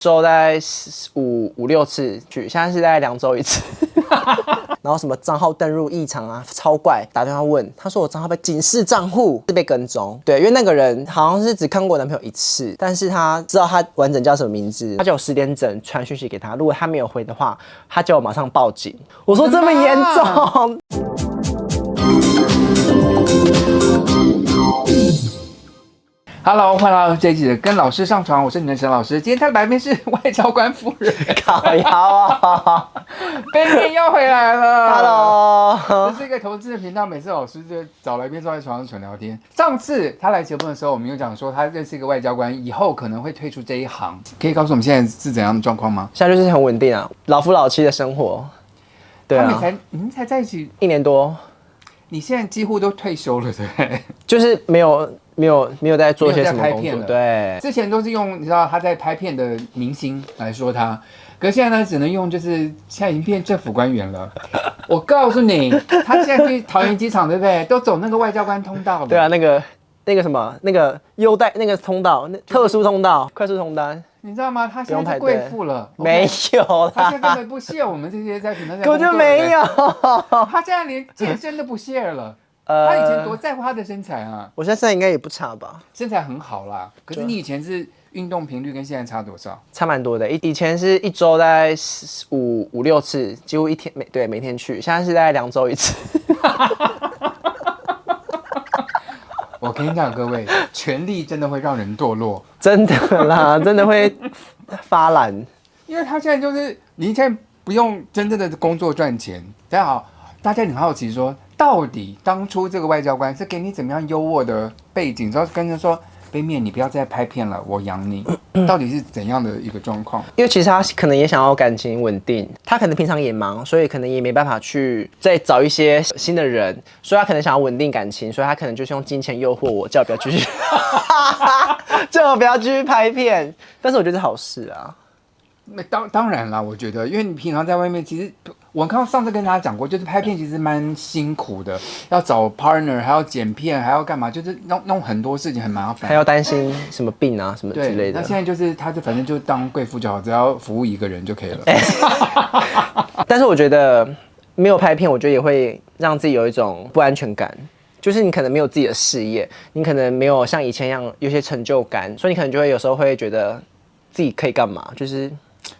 周大概五六次去，现在是大概2周1次。然后什么账号登录异常啊，超怪，打电话问，他说我账号被警示账户，是被跟踪。对，因为那个人好像是只看过我男朋友1次，但是他知道他完整叫什么名字，他叫我10点整传讯息给他，如果他没有回的话，他叫我马上报警。我说这么严重。Hello， 欢迎来到这一集的跟老师上床，我是你的沈老师。今天他的来宾是外交官夫人，靠腰啊杯面又回来了。Hello， 这是一个投资的频道，每次老师就找来宾坐在床上纯聊天。上次他来节目的时候，我们有讲说他认识一个外交官，以后可能会退出这一行。可以告诉我们现在是怎样的状况吗？现在就是很稳定啊，老夫老妻的生活。对啊，你们才在一起1年多，你现在几乎都退休了，对不对？就是没有在做一些什么工作，对，之前都是用你知道他在拍片的明星来说他，可是现在呢只能用就是现在已经变政府官员了。我告诉你，他现在去桃园机场对不对？都走那个外交官通道了。对啊，那个什么那个优待那个通道，特殊通道，快速通单。你知道吗？他现在是贵妇了，没有啦，他现在根本不屑我们这些在频道在根本就没有。他现在连健身都不屑了。他以前多在乎他的身材啊！我现在应该也不差吧，身材很好啦。可是你以前是运动频率跟现在差多少？差蛮多的。以前是1周大概五六次，几乎每天去。现在是大概2周1次。我跟你讲，各位，权力真的会让人堕落，真的啦，真的会发懒。因为他现在就是你现在不用真正的工作赚钱。大家好，大家很好奇说，到底当初这个外交官是给你怎么样优渥的背景？然后跟着说，杯面你不要再拍片了，我养你。到底是怎样的一个状况？因为其实他可能也想要感情稳定，他可能平常也忙，所以可能也没办法去再找一些新的人，所以他可能想要稳定感情，所以他可能就是用金钱诱惑我，叫我不要继续，叫我不要继续拍片。但是我觉得是好事啊。那当然啦，我觉得，因为你平常在外面，其实我看上次跟大家讲过，就是拍片其实蛮辛苦的，要找 partner， 还要剪片，还要干嘛，就是弄很多事情很麻烦，还要担心什么病啊什么之类的。那现在就是他就反正就当贵妇就好，只要服务一个人就可以了。但是我觉得没有拍片，我觉得也会让自己有一种不安全感。就是你可能没有自己的事业，你可能没有像以前一样有些成就感，所以你可能就会有时候会觉得自己可以干嘛，就是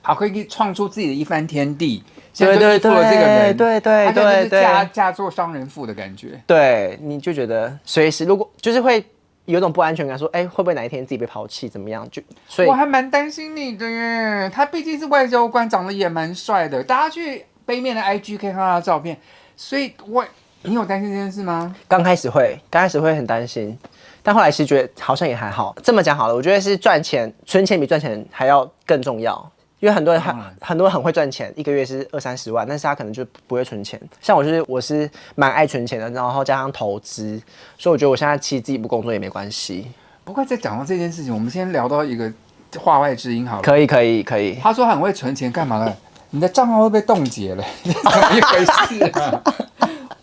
好可以创出自己的一番天地。现在就依附了这个人，对，他就是嫁做商人妇的感觉。对，你就觉得随时如果就是会有一种不安全感，说会不会哪一天自己被抛弃怎么样？所以我还蛮担心你的耶。他毕竟是外交官，长得也蛮帅的。大家去杯面的 IG 可以看到他的照片，所以你有担心这件事吗？刚开始会很担心，但后来其实觉得好像也还好。这么讲好了，我觉得是存钱比赚钱还要更重要。因为很多人很会赚钱，1个月是20-30万，但是他可能就不会存钱。像我是蛮爱存钱的，然后加上投资，所以我觉得我现在其实自己不工作也没关系。不过在讲到这件事情，我们先聊到一个话外之音好了。可以。他说很会存钱，干嘛了？你的账号会被冻结了，怎么一回事啊？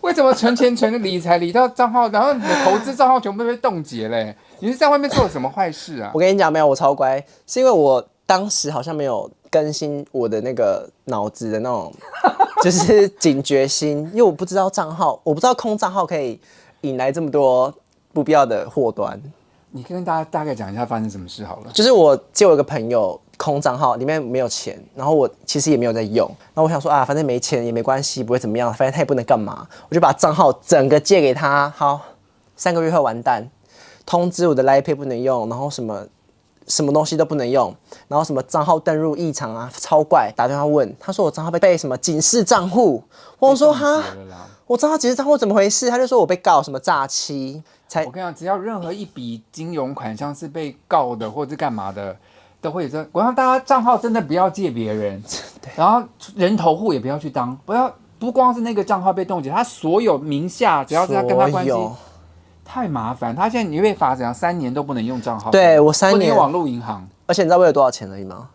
为什么存钱存的理财理到账号，然后你的投资账号全部被冻结嘞？你是在外面做了什么坏事啊？我跟你讲，没有，我超乖，是因为我当时好像没有更新我的那个脑子的那种，就是警觉心，因为我不知道空账号可以引来这么多不必要的祸端。你可以跟大家大概讲一下发生什么事好了。就是我借我一个朋友空账号，里面没有钱，然后我其实也没有在用，然后我想说反正没钱也没关系，不会怎么样，反正他也不能干嘛，我就把账号整个借给他。好，3个月后完蛋，通知我的 LINE Pay 不能用，然后什么东西都不能用，然后什么账号登录异常啊，超怪，打电话问，他说我账号被什么警示账户，我说哈，我账号警示账户怎么回事？他就说我被告什么诈欺。我跟你讲，只要任何一笔金融款项是被告的或者干嘛的，都会有这。我让大家账号真的不要借别人，然后人头户也不要去当，不光是那个账号被冻结，他所有名下只要是他跟他关系。太麻烦，他现在你被罚怎样？3年都不能用账号。对，我3年不能用网络银行，而且你知道为了多少钱而已吗？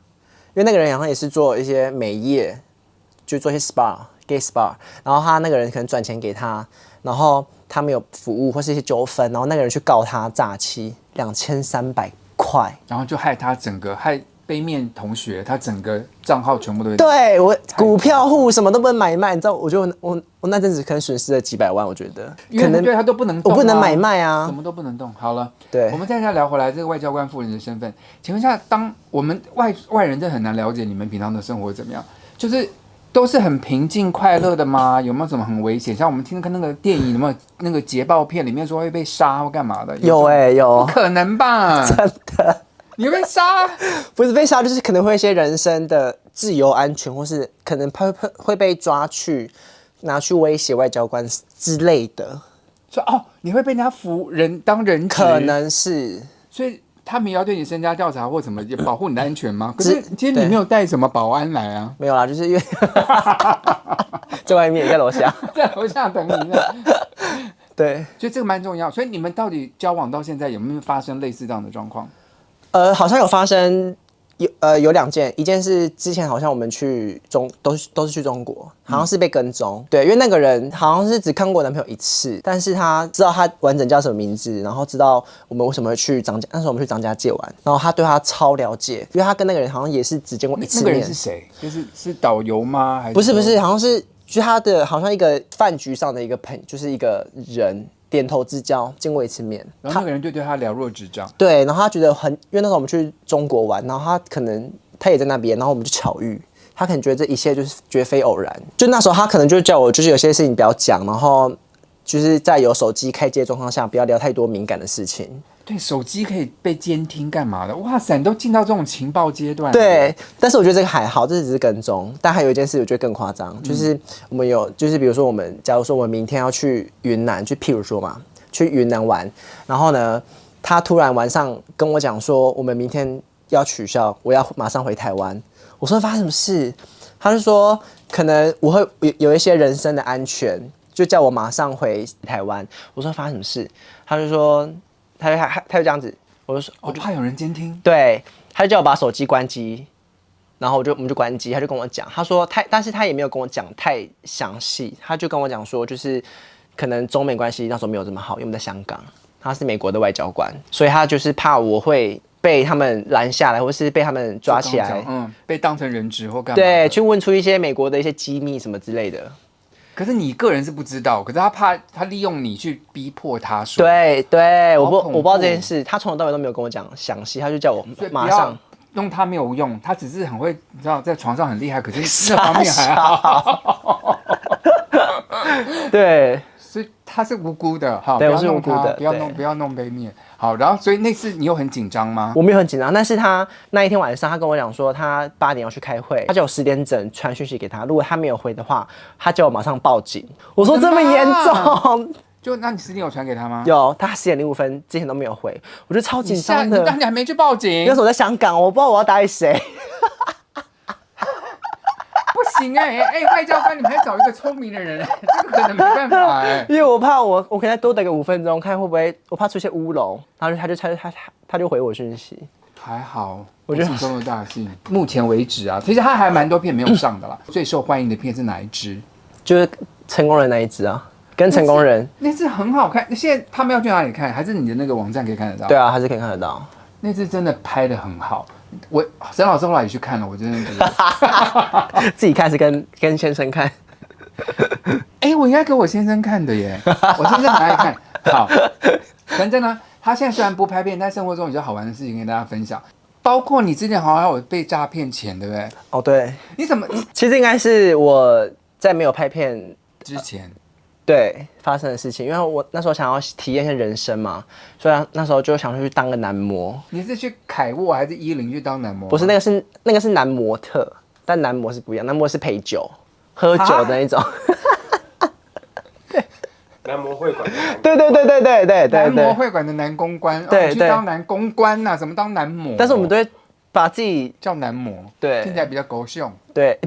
因为那个人好像也是做一些美业，就做一些 gay spa， 然后他那个人可能转钱给他，然后他没有服务或是一些纠纷，然后那个人去告他诈欺，2300块，然后就害他整个杯面同学，他整个账号全部都对我股票户什么都不能买卖，你知道？我觉得我那阵子可能损失了几百万，我觉得可能对他都不能动、啊，我不能买卖啊，什么都不能动。好了，对，我们再聊回来这个外交官夫人的身份，请问一下，当我们外人真的很难了解你们平常的生活怎么样，就是都是很平静快乐的吗？有没有什么很危险？像我们听看那个电影，有没有那个捷报片里面说会被杀或干嘛的？有有，不可能吧？真的。你会被杀？不是被杀，就是可能会有一些人身的自由安全，或是可能会被抓去拿去威胁外交官之类的。说你会被人家当人质？可能是。所以他们也要对你身家调查或什么，也保护你的安全吗？可是今天你没有带什么保安来啊？没有啦，就是因为在外面，在楼下，在楼下等你呢。对，所以这个蛮重要。所以你们到底交往到现在有没有发生类似这样的状况？好像有发生，有2件，一件是之前好像我们去都是去中国，好像是被跟踪，对，因为那个人好像是只看过我男朋友1次，但是他知道他完整叫什么名字，然后知道我们为什么会去张家，那时候我们去张家界玩，然后他对他超了解，因为他跟那个人好像也是只见过1次面。那个人是谁？是导游吗？还是不是，好像是就是他的好像一个饭局上的一个就是一个人。点头之交，见过1次面，然后那个人对他了若指掌。对，然后他觉得因为那时候我们去中国玩，然后他也在那边，然后我们就巧遇，他可能觉得这一切就是绝非偶然。就那时候他可能就叫我，就是有些事情不要讲，然后就是在有手机开机的状况下，不要聊太多敏感的事情。对，手机可以被监听干嘛的？哇塞，你都进到这种情报阶段。对，但是我觉得这个还好，这只是跟踪。但还有一件事，我觉得更夸张，就是我们就是比如说假如说我们明天要去云南，就譬如说嘛。去云南玩，然后呢，他突然晚上跟我讲说，我们明天要取消，我要马上回台湾。我说发生什么事？他就说可能我会有一些人身的安全，就叫我马上回台湾。我说发生什么事？他就说他就这样子，我就说我怕有人监听。对，他就叫我把手机关机，然后我们就关机。他就跟我讲，他说但是他也没有跟我讲太详细，他就跟我讲说就是。可能中美关系那时候没有这么好，因为我们在香港，他是美国的外交官，所以他就是怕我会被他们拦下来，或是被他们抓起来，被当成人质或干嘛？对，去问出一些美国的一些机密什么之类的。可是你个人是不知道，可是他怕他利用你去逼迫他说。对，我不知道这件事，他从头到尾都没有跟我讲详细，他就叫我马上。用他没有用，他只是很会，你知道，在床上很厉害，可是那方面还好。对。所以他是无辜的，好，对，我是无辜的，不要弄杯面。好，然后所以那次你有很紧张吗？我没有很紧张，但是他那一天晚上，他跟我讲说，他8点要去开会，他叫我10点整传讯息给他，如果他没有回的话，他叫我马上报警。我说这么严重？那你10点有传给他吗？有，他10点05分之前都没有回，我就超紧张的。你还没去报警？那时候我在香港，我不知道我要打给谁。不行外交官，你们还找一个聪明的人，这个可能没办法因为我怕我可能再多等个5分钟，看会不会我怕出现乌龙，然后他就回我讯息。还好，我觉得中了大幸。目前为止啊，其实他还蛮多片没有上的啦。最受欢迎的片是哪一支？就是成功人那一支啊，跟成功人那支很好看。现在他们要去哪里看？还是你的那个网站可以看得到？对啊，还是可以看得到。那支真的拍得很好。沈老师后来也去看了，我真的觉得自己看是跟先生看。我应该给我先生看的耶，我先生很爱看。好，反正呢，他现在虽然不拍片，但生活中有些好玩的事情跟大家分享，包括你之前好像有被诈骗钱，对不对？哦，对。你怎么？其实应该是我在没有拍片之前。对发生的事情，因为我那时候想要体验一下人生嘛，所以那时候就想去当个男模。你是去凯沃还是10去当男模？不是，那个是男模特，但男模是不一样，男模是陪酒、喝酒的那种。男模会馆的对，男模会馆的男公关，对，去当男公关呐，怎么当男模？但是我们都会把自己叫男模，对，听起来比较狗熊。对。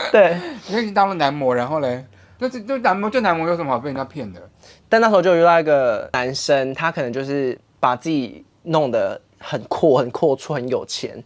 对，因为你当了男模，然后嘞，就男模有什么好被人家骗的？但那时候就遇到一个男生，他可能就是把自己弄得很阔绰，很有钱。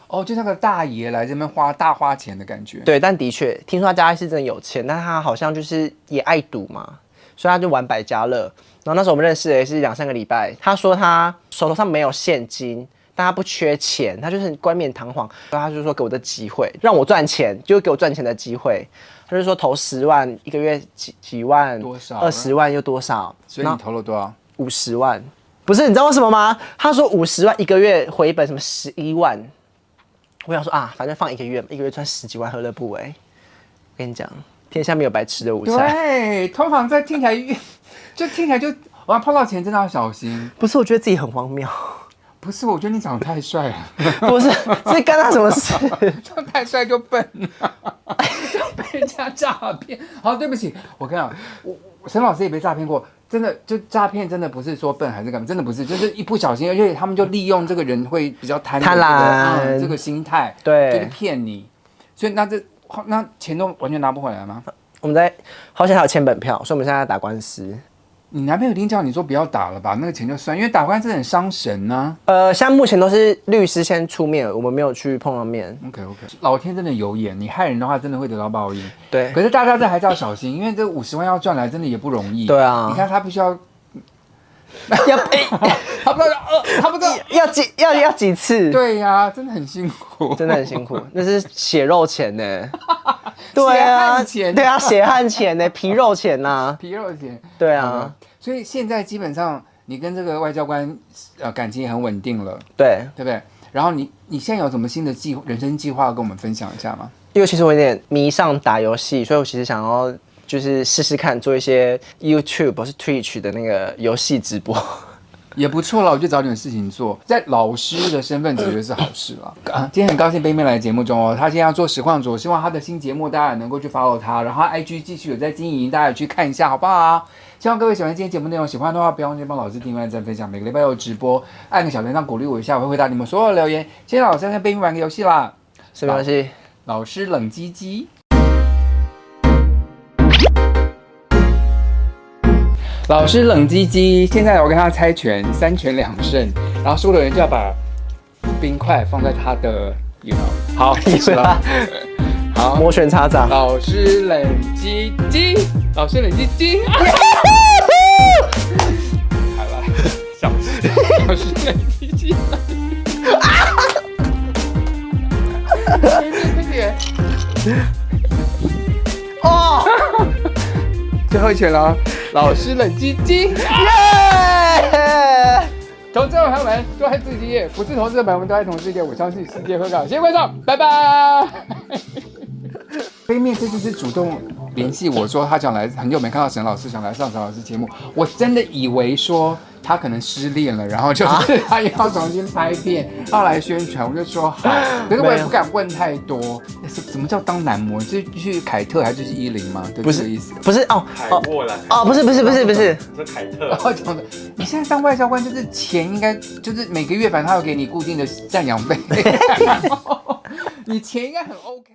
哦，就那个大爷来这边大花钱的感觉。对，但的确听说他家是真的有钱，但他好像就是也爱赌嘛，所以他就玩百家乐。然后那时候我们认识也是2-3个礼拜，他说他手头上没有现金。但他不缺钱，他就是很冠冕堂皇，他就说给我的机会，让我赚钱，就给我赚钱的机会。他就说投10万，一个月几万，多少？20万又多少？所以你投了多少？50万。不是，你知道为什么吗？他说50万一个月回本什么11万。我想说啊，反正放一个月，一个月赚10几万，何乐不为？我跟你讲，天下没有白吃的午餐。对，通常在听起来就我要碰到钱真的要小心。不是，我觉得自己很荒谬。不是，我觉得你长得太帅了。不是，这干他什么事？长得太帅就笨了，就被人家诈骗。好，对不起，我跟你讲，沈老师也被诈骗过。真的，就诈骗真的不是说笨还是干嘛，真的不是，就是一不小心，而且他们就利用这个人会比较贪婪这个心态，对，就是骗你。所以那钱都完全拿不回来吗？我们好险还有签本票，所以我们现在在打官司。你男朋友一定叫你说不要打了吧，那个钱就算，因为打官司很伤神呢。现在目前都是律师先出面，我们没有去碰到面。OK， 老天真的有眼，你害人的话真的会得到报应。对，可是大家这还是要小心，因为这50万要赚来真的也不容易。对啊，你看他必须要。差不多要几次？对呀，真的很辛苦，真的很辛苦，那是血肉钱呢。对啊，对啊，血汗钱呢，皮肉钱呐，皮肉钱。对啊，所以现在基本上你跟这个外交官感情也很稳定了，对不对？然后你现在有什么新的人生计划要跟我们分享一下吗？因为其实我有点迷上打游戏，所以我其实想要就是试试看做一些 YouTube 或是 Twitch 的那个游戏直播。也不错了，我就找点事情做，在老师的身份只觉得是好事了。今天很高兴杯妹来节目中哦，他现在要做实况主，希望他的新节目大家也能够去 follow 他，然后 IG 继续有在经营，大家也去看一下，好不好？希望各位喜欢今天节目内容，喜欢的话不要忘记帮老师订阅、按赞、分享，每个礼拜有直播，按个小铃铛鼓励我一下，我会回答你们所有留言。今天老师跟杯妹玩个游戏啦，什么游戏？老师冷鸡鸡。老师冷鸡鸡，现在我跟他猜拳，3拳2胜，然后输的人就要把冰块放在他的好，开始了。好，摩拳擦掌。老师冷鸡鸡，老师冷鸡鸡。好了，小事，老师冷鸡鸡。哦，最后一拳了，老师冷鸡鸡。耶！投资者朋友们都爱自己业，不是投资者朋友们都爱同世界，我相信世界会更好。谢谢观众，拜拜。杯妹这次主动联系我说，他想来，很久没看到沈老师，想来上沈老师节目。我真的以为说他可能失恋了，然后就是他也要重新拍片，要来宣传。我就说好，可是我也不敢问太多。什么叫当男模？是去凯特还是去10吗？不是这个意思，不是哦哦，不是，是凯特。哦，讲的，你现在当外交官就是钱应该就是每个月反正他有给你固定的赡养费，你钱应该很 OK。